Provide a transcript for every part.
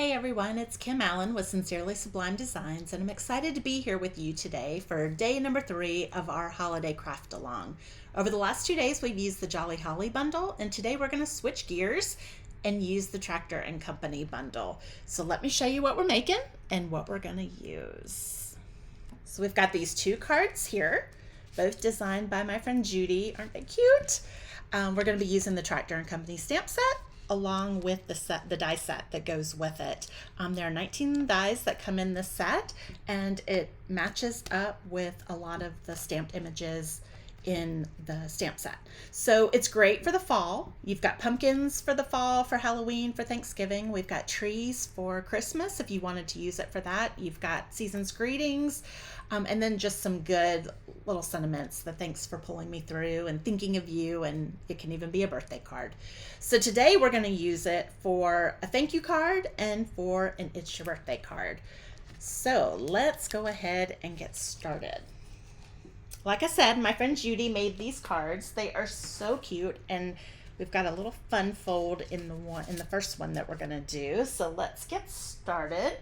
Hey everyone, it's Kim Allen with Sincerely Sublime Designs, and I'm excited to be here with you today for day number 3 of our holiday craft along. Over the last 2 days, we've used the Jolly Holly bundle, and today we're going to switch gears and use the Tractor and Company bundle. So let me show you what we're making and what we're going to use. So we've got these 2 cards here, both designed by my friend Judy. Aren't they cute? We're going to be using the Tractor and Company stamp set along with the die set that goes with it. There are 19 dies that come in this set, and it matches up with a lot of the stamped images in the stamp set. So it's great for the fall. You've got pumpkins for the fall, for Halloween, for Thanksgiving. We've got trees for Christmas if you wanted to use it for that. You've got season's greetings, and then just some good little sentiments, the thanks for pulling me through and thinking of you, and it can even be a birthday card. So today we're going to use it for a thank you card and for an It's Your Birthday card. So let's go ahead and get started. Like I said, my friend Judy made these cards. They are so cute, and we've got a little fun fold in the first one that we're going to do. So let's get started.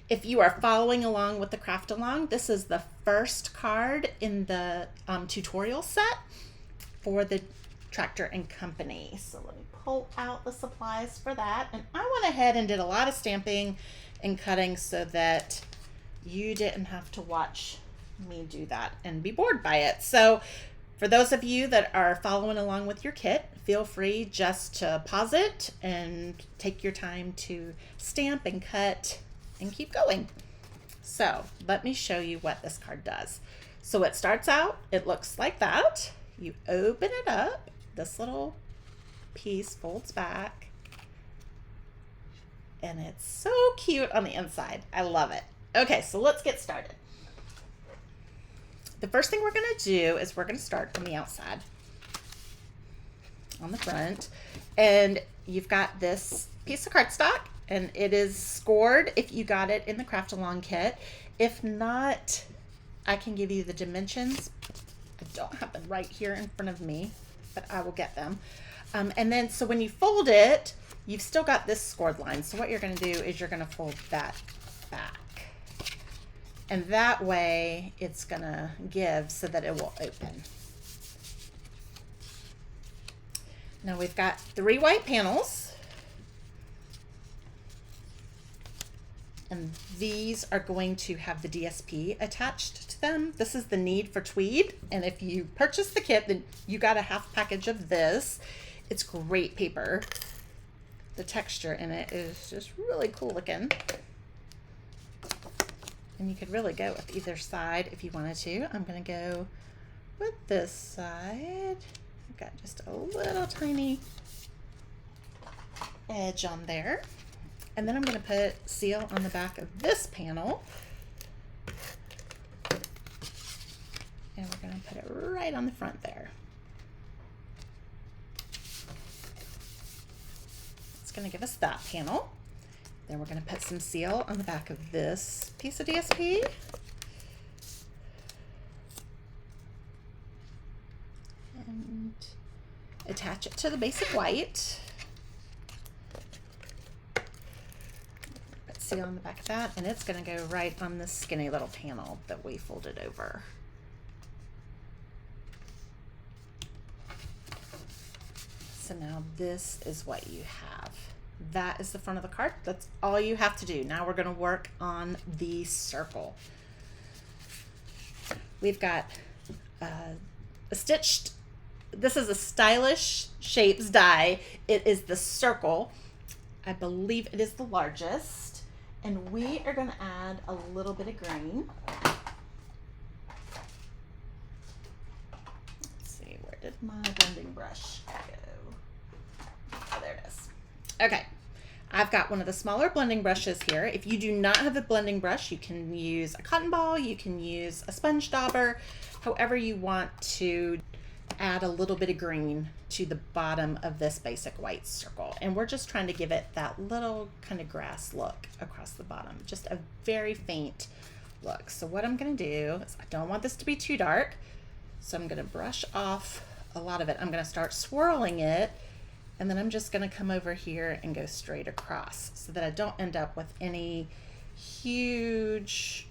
If you are following along with the craft along, this is the first card in the tutorial set for the Tractor and Company. So let me pull out the supplies for that. And I went ahead and did a lot of stamping and cutting so that you didn't have to watch me do that and be bored by it. So for those of you that are following along with your kit, feel free just to pause it and take your time to stamp and cut and keep going. So let me show you what this card does. So it starts out, it looks like that. You open it up, this little piece folds back, and it's so cute on the inside. I love it. Okay, so let's get started. The first thing we're going to do is we're going to start from the outside on the front, and you've got this piece of cardstock, and it is scored if you got it in the craft along kit. If not, I can give you the dimensions. I don't have them right here in front of me, but I will get them. And then so when you fold it, you've still got this scored line. So what you're going to do is you're going to fold that back. And that way it's going to give so that it will open. Now we've got 3 white panels. And these are going to have the DSP attached to them. This is the Need for Tweed. And if you purchase the kit, then you got a half package of this. It's great paper. The texture in it is just really cool looking. And you could really go with either side if you wanted to. I'm going to go with this side. I've got just a little tiny edge on there. And then I'm going to put seal on the back of this panel. And we're going to put it right on the front there. It's going to give us that panel. Then we're going to put some seal on the back of this piece of DSP. And attach it to the basic white. Put seal on the back of that, and it's going to go right on this skinny little panel that we folded over. So now this is what you have. That is the front of the card. That's all you have to do. Now we're going to work on the circle. We've got a stitched, this is a Stylish Shapes die. It is the circle. I believe it is the largest. And we are going to add a little bit of green. Let's see, where did my blending brush go? Oh, there it is. Okay, I've got one of the smaller blending brushes here. If you do not have a blending brush, you can use a cotton ball, you can use a sponge dauber, however you want to add a little bit of green to the bottom of this basic white circle. And we're just trying to give it that little kind of grass look across the bottom, just a very faint look. So what I'm going to do is I don't want this to be too dark, so I'm going to brush off a lot of it. I'm going to start swirling it And then I'm just going to come over here and go straight across so that I don't end up with any huge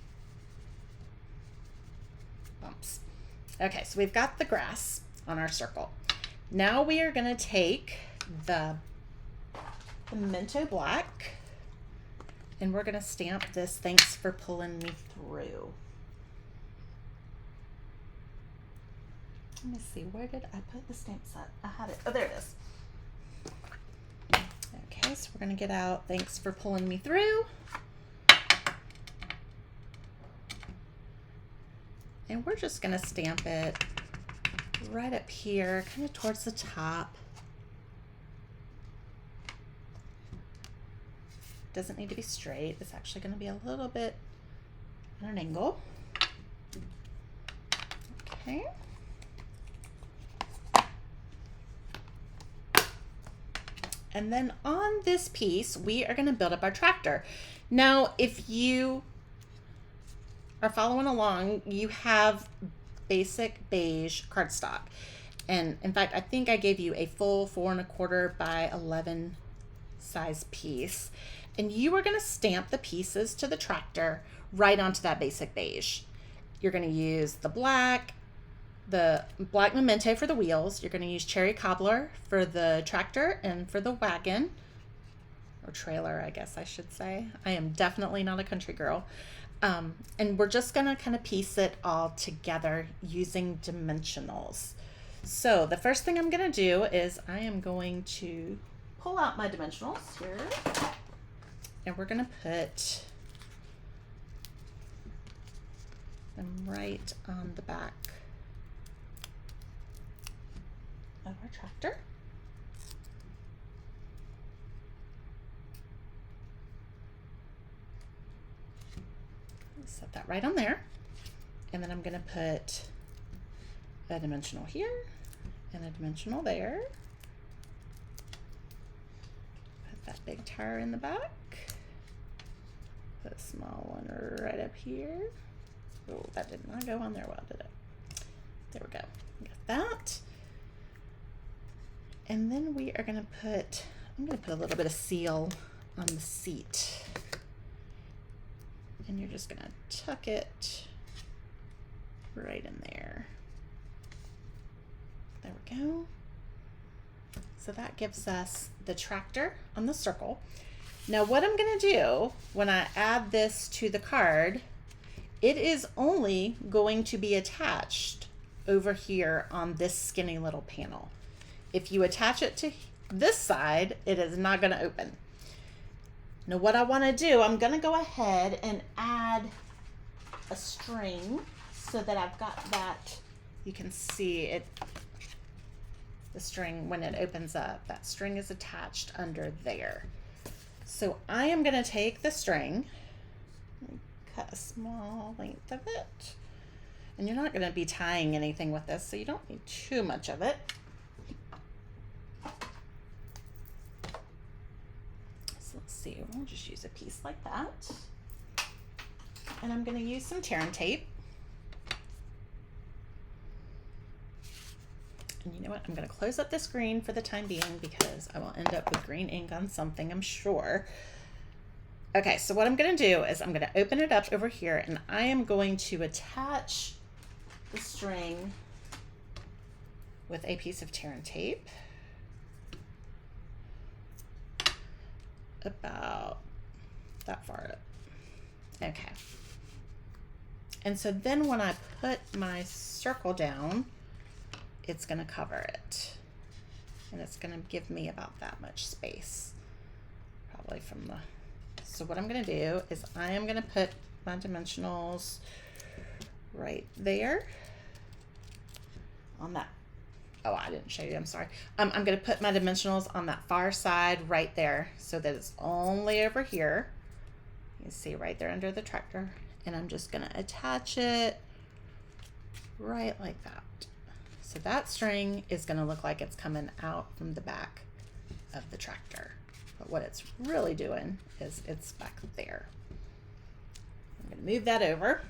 bumps. Okay, so we've got the grass on our circle. Now we are going to take the Pimento Black and we're going to stamp this "Thanks for pulling me through." Let me see, where did I put the stamp set? I had it. Oh, there it is. Okay, so we're going to get out "Thanks for pulling me through." And we're just going to stamp it right up here, kind of towards the top. Doesn't need to be straight. It's actually going to be a little bit at an angle. Okay. And then on this piece, we are going to build up our tractor. Now, if you are following along, you have basic beige cardstock. And in fact, I think I gave you a full 4 1/4 by 11 size piece. And you are going to stamp the pieces to the tractor right onto that basic beige. You're going to use the black memento for the wheels. You're going to use cherry cobbler for the tractor and for the wagon, or trailer, I guess I should say. I am definitely not a country girl. And we're just going to kind of piece it all together using dimensionals. So the first thing I'm going to do is I am going to pull out my dimensionals here, and we're going to put them right on the back of our tractor. Set that right on there. And then I'm going to put a dimensional here and a dimensional there. Put that big tire in the back. Put a small one right up here. Oh, that did not go on there well, did it? There we go. Got that. And then we are going to put, I'm going to put a little bit of seal on the seat. And you're just going to tuck it right in there. There we go. So that gives us the tractor on the circle. Now what I'm going to do when I add this to the card, it is only going to be attached over here on this skinny little panel. If you attach it to this side, it is not going to open. Now what I want to do, I'm going to go ahead and add a string so that I've got that, you can see it, the string when it opens up, that string is attached under there. So I am going to take the string, cut a small length of it, and you're not going to be tying anything with this, so you don't need too much of it. Let's see, we'll just use a piece like that. And I'm going to use some tear and tape. And you know what? I'm going to close up the screen for the time being because I will end up with green ink on something, I'm sure. Okay, so what I'm going to do is I'm going to open it up over here and I am going to attach the string with a piece of tear and tape. About that far up. Okay. And so then when I put my circle down, it's going to cover it. And it's going to give me about that much space. Probably from the... So what I'm going to do is I am going to put my dimensionals right there on that. Oh, I didn't show you, I'm sorry. I'm going to put my dimensionals on that far side right there so that it's only over here. You can see right there under the tractor. And I'm just going to attach it right like that. So that string is going to look like it's coming out from the back of the tractor. But what it's really doing is it's back there. I'm going to move that over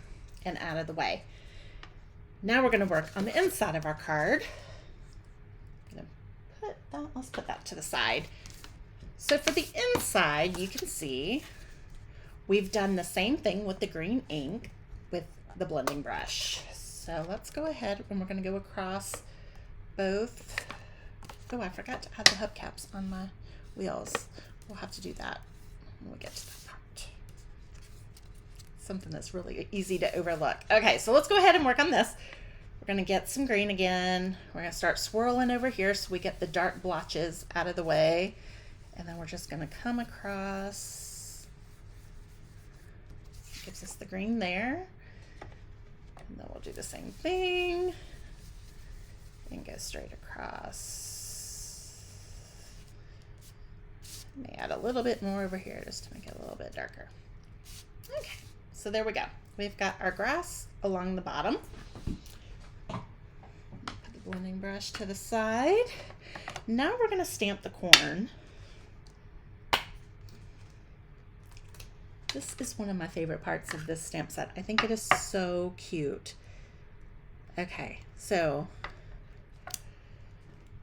and out of the way. Now we're going to work on the inside of our card. Put that. Let's put that to the side. So for the inside, you can see we've done the same thing with the green ink with the blending brush. So let's go ahead and we're going to go across both. Oh, I forgot to add the hubcaps on my wheels. We'll have to do that when we get to that part. Something that's really easy to overlook. Okay, so let's go ahead and work on this. We're going to get some green again. We're going to start swirling over here so we get the dark blotches out of the way. And then we're just going to come across. Gives us the green there. And then we'll do the same thing. And go straight across. May add a little bit more over here just to make it a little bit darker. Okay, so there we go. We've got our grass along the bottom. Put the blending brush to the side. Now we're going to stamp the corn. This is one of my favorite parts of this stamp set. I think it is so cute. Okay, so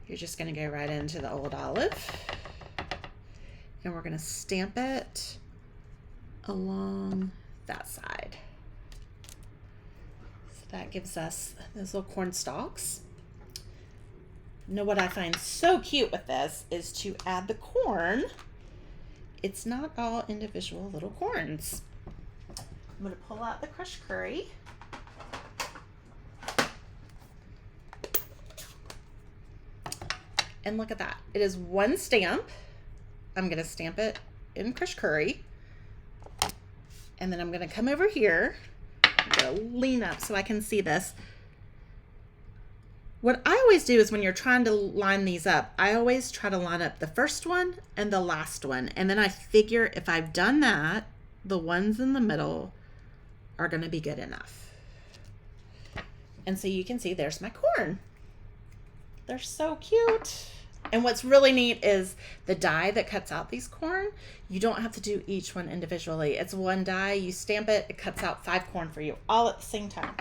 you're just going to go right into the old olive. And we're going to stamp it along that side. So that gives us those little corn stalks. Now what I find so cute with this is to add the corn. It's not all individual little corns. I'm going to pull out the crushed curry. And look at that. It is one stamp. I'm going to stamp it in crushed curry. And then I'm going to come over here. I'm going to lean up so I can see this. What I always do is when you're trying to line these up, I always try to line up the first one and the last one. And then I figure if I've done that, the ones in the middle are going to be good enough. And so you can see there's my corn. They're so cute. And what's really neat is the die that cuts out these corn. You don't have to do each one individually. It's one die, you stamp it, it cuts out 5 corn for you all at the same time.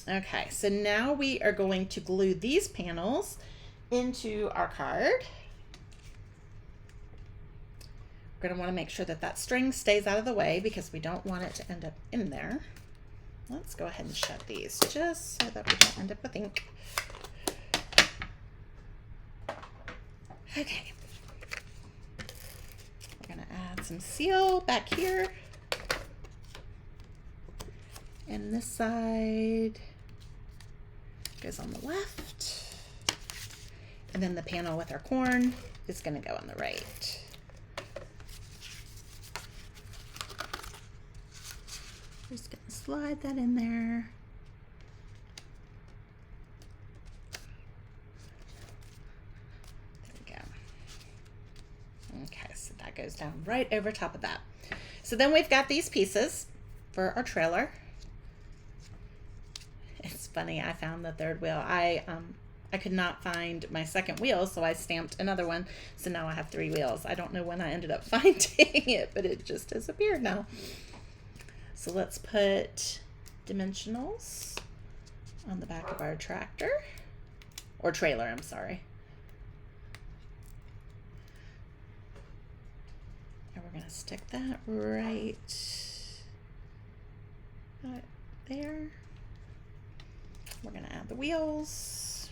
Okay, so now we are going to glue these panels into our card. We're going to want to make sure that that string stays out of the way because we don't want it to end up in there. Let's go ahead and shut these just so that we don't end up with ink. Okay. We're going to add some seal back here. And this side goes on the left. And then the panel with our corn is going to go on the right. Just going to slide that in there. There we go. Okay, so that goes down right over top of that. So then we've got these pieces for our trailer. It's funny, I found the third wheel. I could not find my second wheel, so I stamped another one. So now I have 3 wheels. I don't know when I ended up finding it, but it just disappeared now. So let's put dimensionals on the back of our tractor, or trailer, I'm sorry. And we're gonna stick that right there. We're gonna add the wheels.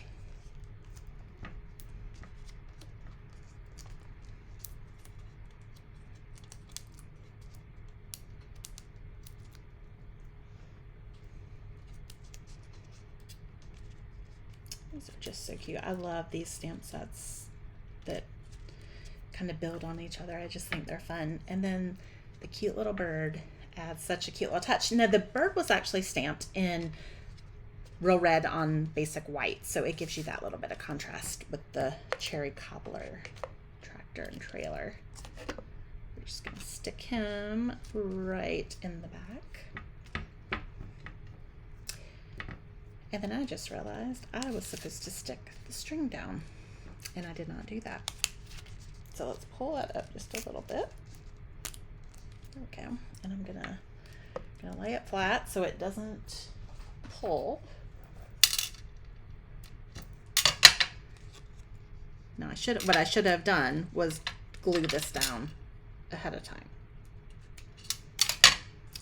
These are just so cute. I love these stamp sets that kind of build on each other. I just think they're fun. And then the cute little bird adds such a cute little touch. Now the bird was actually stamped in real red on basic white, so it gives you that little bit of contrast with the cherry cobbler tractor and trailer. We're just gonna stick him right in the back. And then I just realized I was supposed to stick the string down, and I did not do that. So let's pull that up just a little bit. There we go. And I'm gonna lay it flat so it doesn't pull. Now what I should have done was glue this down ahead of time.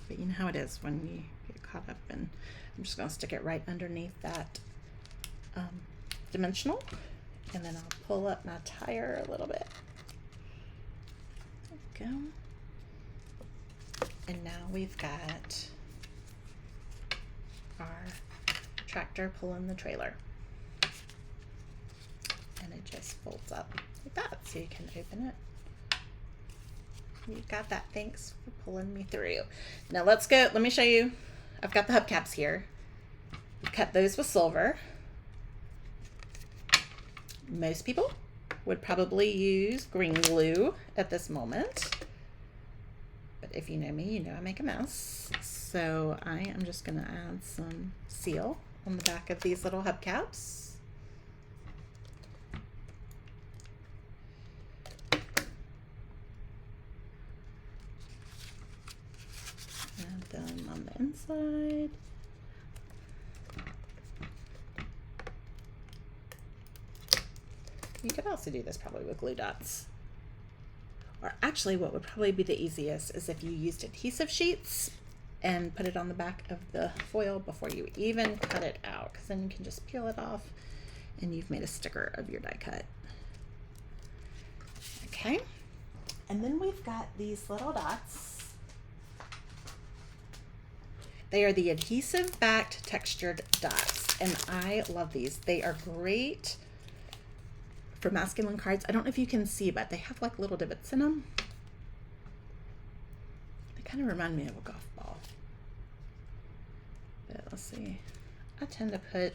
But you know how it is when you get caught up in, I'm just going to stick it right underneath that dimensional, and then I'll pull up my tire a little bit. There we go. And now we've got our tractor pulling the trailer. And it just folds up like that, so you can open it. You got that. Thanks for pulling me through. Now let's go. Let me show you. I've got the hubcaps here. Cut those with silver. Most people would probably use green glue at this moment. But if you know me, you know I make a mess. So I am just going to add some seal on the back of these little hubcaps. Add them on the inside. You could also do this probably with glue dots. Or actually what would probably be the easiest is if you used adhesive sheets and put it on the back of the foil before you even cut it out, because then you can just peel it off and you've made a sticker of your die cut. Okay, and then we've got these little dots. They are the adhesive backed textured dots, and I love these. They are great for masculine cards. I don't know if you can see, but they have like little divots in them. They kind of remind me of a golf ball. But let's see. I tend to put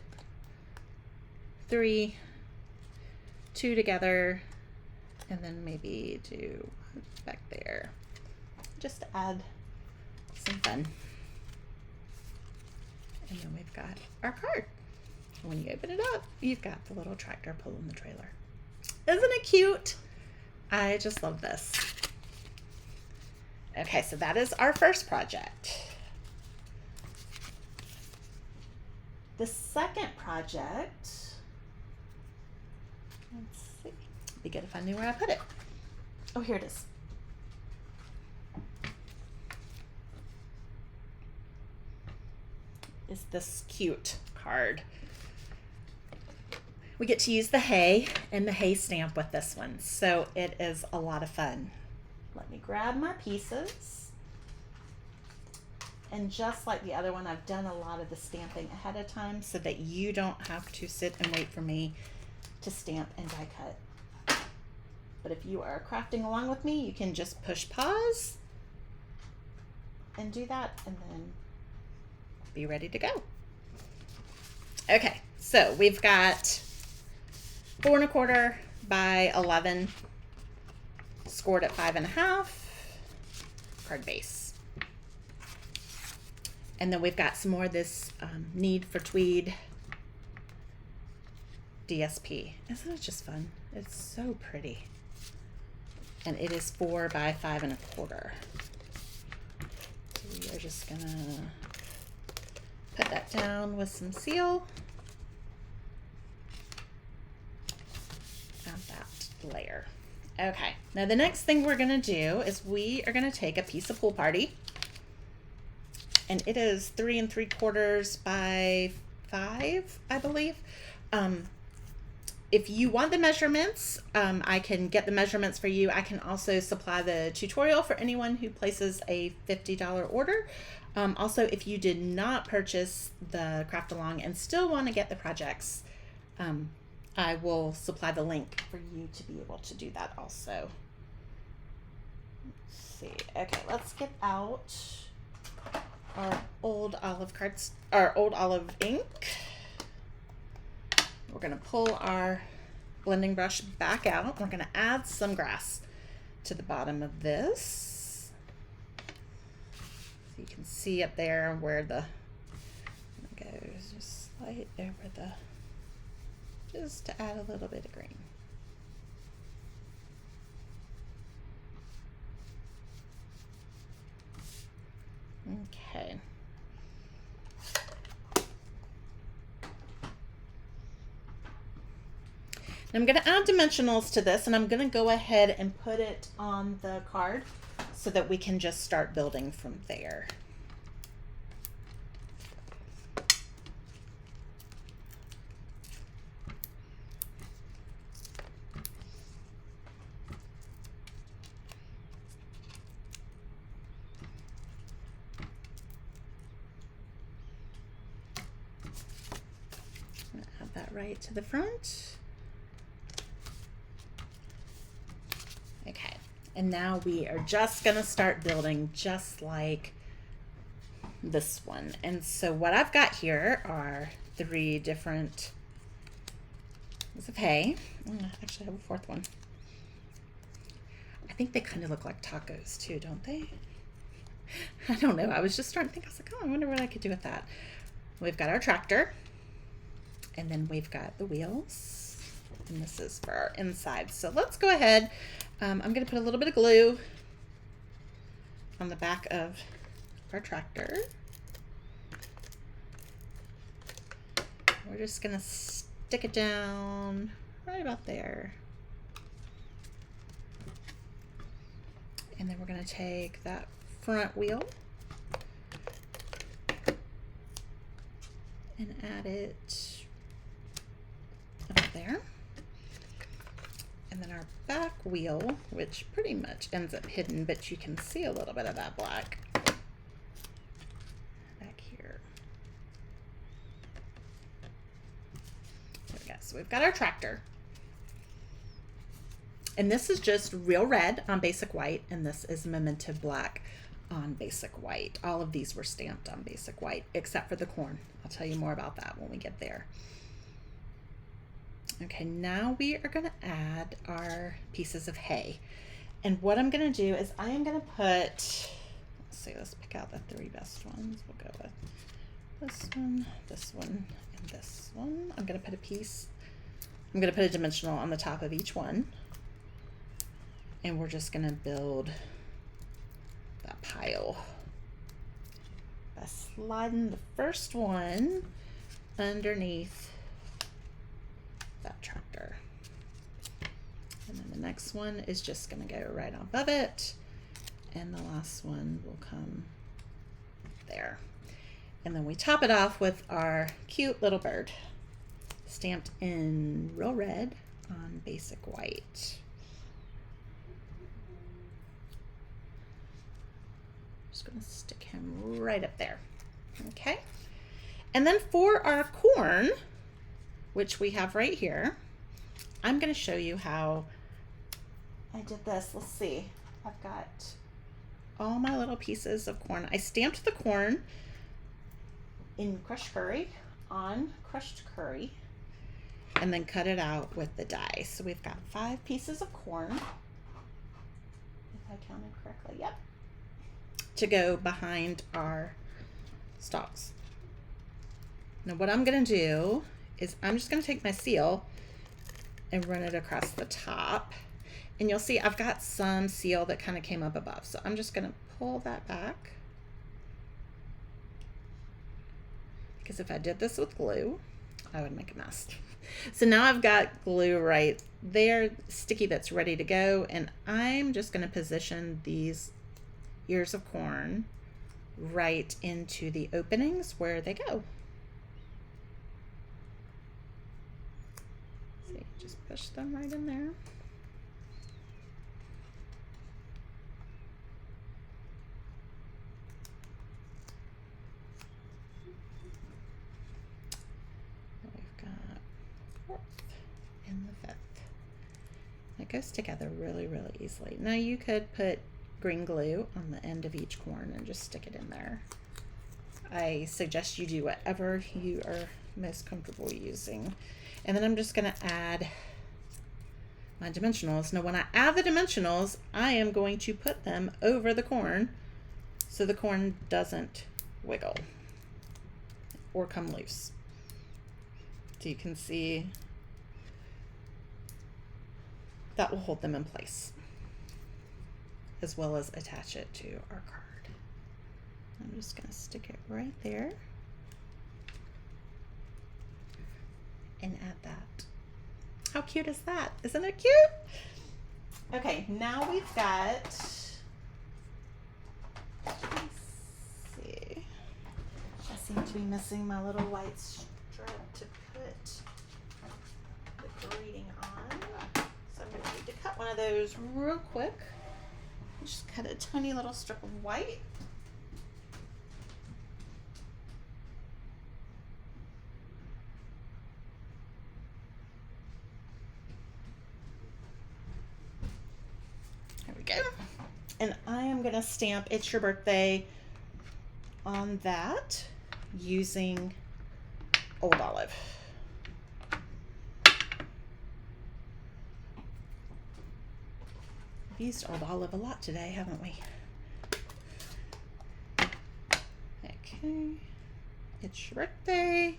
2 together, and then maybe do one back there, just to add some fun. And then we've got our card. When you open it up, you've got the little tractor pulling the trailer. Isn't it cute? I just love this. Okay, so that is our first project. The second project, let's see. It'd be good if I knew where I put it. Oh, here it is. Is this cute card. We get to use the hay and the hay stamp with this one, so it is a lot of fun. Let me grab my pieces. And just like the other one, I've done a lot of the stamping ahead of time so that you don't have to sit and wait for me to stamp and die cut. But if you are crafting along with me, you can just push pause and do that, and then be ready to go. Okay, so we've got 4 1/4 by 11, scored at 5 1/2, card base. And then we've got some more of this Need for Tweed DSP. Isn't it just fun? It's so pretty. And it is 4 by 5 1/4. So we are just gonna put that down with some seal. Add that layer. Okay, now the next thing we're gonna do is we are gonna take a piece of Pool Party, and it is 3 3/4 by 5, I believe. If you want the measurements, I can get the measurements for you. I can also supply the tutorial for anyone who places a $50 order. Also, if you did not purchase the Craft Along and still want to get the projects, I will supply the link for you to be able to do that also. Let's see. Okay, let's get out our old olive cards, our old olive ink. We're going to pull our blending brush back out. We're going to add some grass to the bottom of this. So you can see up there where the goes, just slide over the, just to add a little bit of green. Okay. I'm going to add dimensionals to this, and I'm going to go ahead and put it on the card so that we can just start building from there. Add that right to the front. Okay, and now we are just gonna start building just like this one. And so what I've got here are 3 different pieces of hay. Actually, I have a 4th one. I think they kind of look like tacos too, don't they? I don't know. I was just starting to think, I was like, oh, I wonder what I could do with that. We've got our tractor, and then we've got the wheels, and this is for our inside. So let's go ahead. I'm going to put a little bit of glue on the back of our tractor. We're just going to stick it down right about there. And then we're going to take that front wheel and add it up there. And then our back wheel, which pretty much ends up hidden, but you can see a little bit of that black back here. There we go. So we've got our tractor. And this is just real red on basic white, and this is Memento black on basic white. All of these were stamped on basic white, except for the corn. I'll tell you more about that when we get there. Okay, now we are going to add our pieces of hay. And what I'm going to do is I am going to put, let's see, let's pick out the 3 best ones. We'll go with this one, and this one. I'm going to put a piece, I'm going to put a dimensional on the top of each one. And we're just going to build that pile by sliding the first one underneath that tractor. And then the next one is just going to go right above it. And the last one will come there. And then we top it off with our cute little bird stamped in real red on basic white. Just going to stick him right up there. Okay. And then for our corn, which we have right here, I'm going to show you how I did this. Let's see. I've got all my little pieces of corn. I stamped the corn in crushed curry on crushed curry and then cut it out with the die. So we've got 5 pieces of corn, if I counted correctly. Yep. To go behind our stalks. Now what I'm going to do is I'm just going to take my seal and run it across the top. And you'll see I've got some seal that kind of came up above. So I'm just going to pull that back. Because if I did this with glue, I would make a mess. So now I've got glue right there, sticky, that's ready to go. And I'm just going to position these ears of corn right into the openings where they go. See, just push them right in there. We've got 4th and the 5th. It goes together really, really easily. Now you could put green glue on the end of each corn and just stick it in there. I suggest you do whatever you are most comfortable using. And then I'm just going to add my dimensionals. Now when I add the dimensionals, I am going to put them over the corn so the corn doesn't wiggle or come loose. So you can see that will hold them in place, as well as attach it to our card. I'm just going to stick it right there and add that. How cute is that? Isn't it cute? Okay, now we've got, let's see, I seem to be missing my little white strip to put the greeting on. So I'm going to need to cut one of those real quick. Just cut a tiny little strip of white. There we go. And I am going to stamp "It's Your Birthday" on that using Old Olive. We've used Old Olive a lot today, haven't we? Okay. "It's Your Birthday"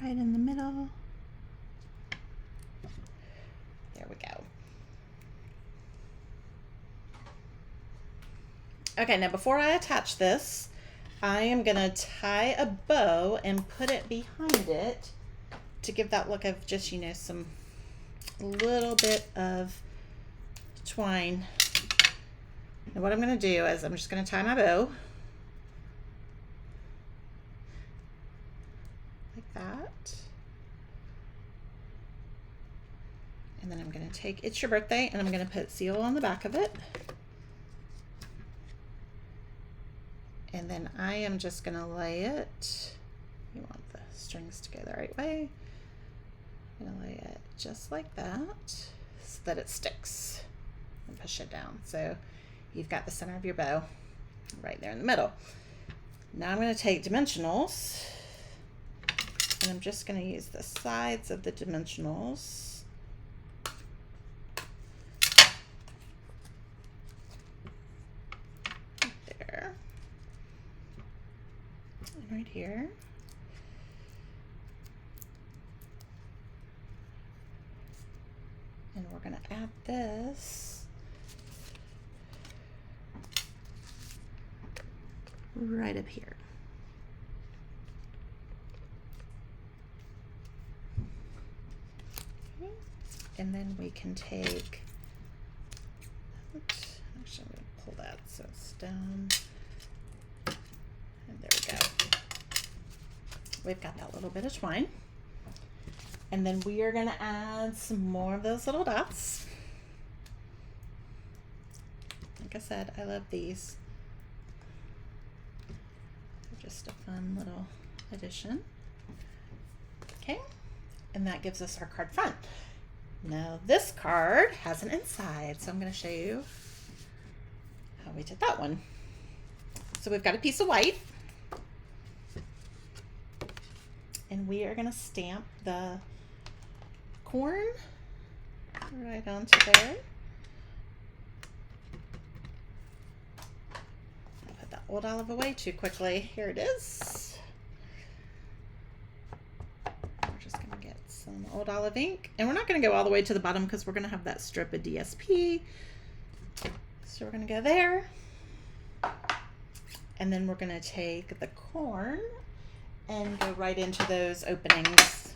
right in the middle. There we go. Okay, now before I attach this, I am going to tie a bow and put it behind it to give that look of just, you know, some little bit of twine. And what I'm going to do is I'm just going to tie my bow like that. And then I'm going to take "It's Your Birthday" and I'm going to put seal on the back of it. And then I am just going to lay it, you want the strings to go the right way. I'm going to lay it just like that so that it sticks, and push it down. So you've got the center of your bow right there in the middle. Now I'm going to take dimensionals, and I'm just going to use the sides of the dimensionals. Right here. And we're going to add this right up here. Okay. And then we can take, oops, actually I'm going to pull that so it's down. And there we go. We've got that little bit of twine. And then we are going to add some more of those little dots. Like I said, I love these. They're just a fun little addition. Okay, and that gives us our card front. Now this card has an inside, so I'm going to show you how we did that one. So we've got a piece of white. And we are going to stamp the corn right onto there. I put that Old Olive away too quickly. Here it is. We're just going to get some Old Olive ink. And we're not going to go all the way to the bottom because we're going to have that strip of DSP. So we're going to go there. And then we're going to take the corn and go right into those openings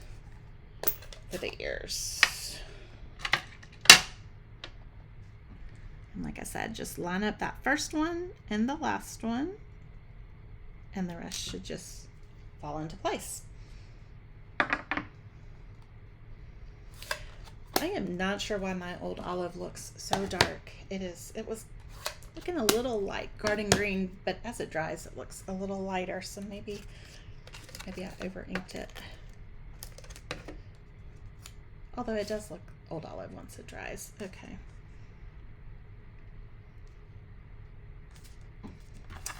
for the ears. And like I said, just line up that first one and the last one, and the rest should just fall into place. I am not sure why my Old Olive looks so dark. It was looking a little like garden green, but as it dries, it looks a little lighter, so maybe I over inked it. Although it does look Old Olive once it dries. Okay.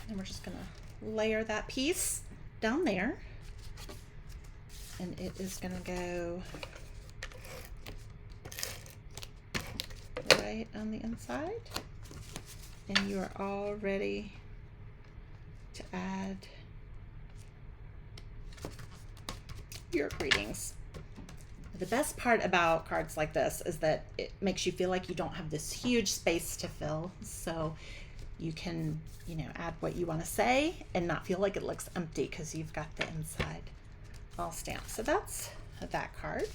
And we're just gonna layer that piece down there. And it is gonna go right on the inside. And you are all ready to add your greetings. The best part about cards like this is that it makes you feel like you don't have this huge space to fill, so you can, you know, add what you want to say and not feel like it looks empty because you've got the inside all stamped. So that's that card.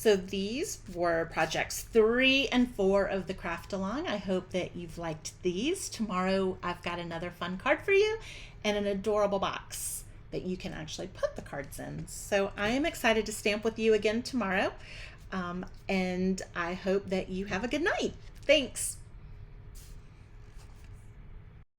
So these were projects 3 and 4 of the craft along. I hope that you've liked these. Tomorrow I've got another fun card for you and an adorable box that you can actually put the cards in. So I am excited to stamp with you again tomorrow. And I hope that you have a good night. Thanks.